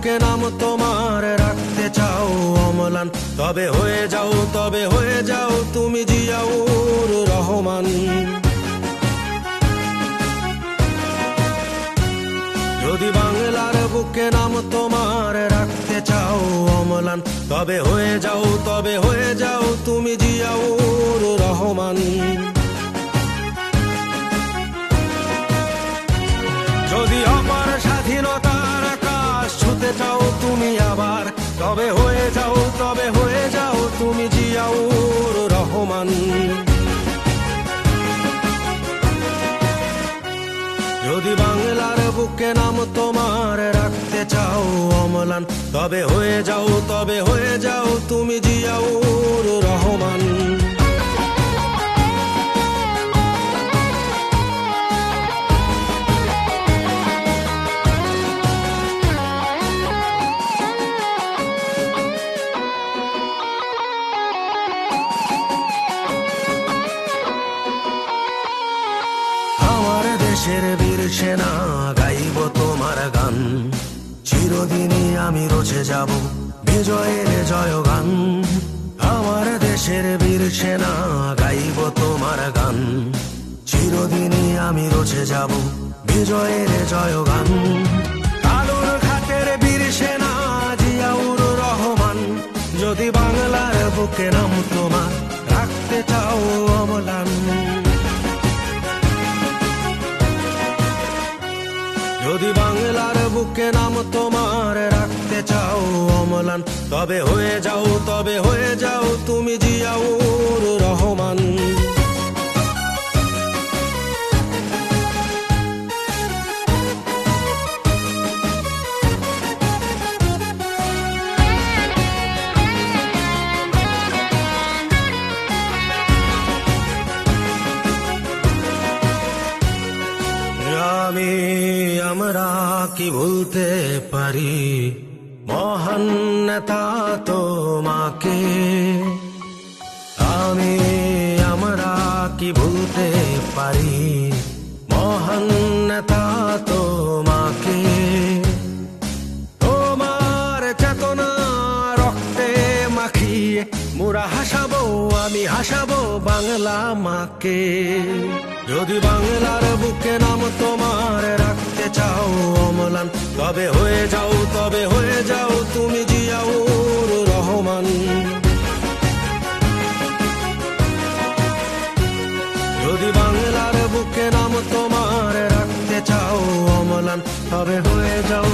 বুকে নাম তোমার রাখতে চাও অম্লান, তবে হয়ে যাও তুমি জিয়াউর রহমান। যদি বাংলার বুকে নাম তোমার রাখতে চাও অম্লান, তবে হয়ে যাও তুমি জিয়াউর রহমান। যদি অপার স্বাধীনতার আকাশ ছুতে চাও তুমি আবার, তবে হয়ে যাও তুমি জিয়াউর রহমান। যদি বাংলার বুকে নাম তোমার রাখতে চাও অম্লান, তবে হয়ে যাও তুমি জিয়াউর রহমান। দেশের বীর সেনা গাইব তোমার গান, চিরদিনই আমি রচে যাব বিজয়ের জয়গান। আমার দেশের বীর সেনা গাইব তোমার গান, চিরদিনই আমি রচে যাব বিজয়ের জয়গান। আলোর ঘাটের বীর সেনা জিয়াউর রহমান, যদি বাংলার বুকে নাম তোমার রাখতে চাও অম্লান। যদি বাংলার বুকে নাম তোমার রাখতে চাও অম্লান, তবে হয়ে যাও তুমি জিয়াউর রহমান। আমরা কি ভুলতে পারি মহান নেতা তোমাকে, আমরা কি ভুলতে পারি মহান নেতা তোমাকে। তোমার চেতনা রক্তে মাখিয়ে মোরা আমি হাসাবো বাংলা মাকে। যদি বাংলার বুকে নাম তোমার রাখতে চাও অম্লান, তবে হয়ে যাও তুমি জিয়াউর রহমান। যদি বাংলার বুকে নাম তোমার রাখতে চাও অম্লান, তবে হয়ে যাও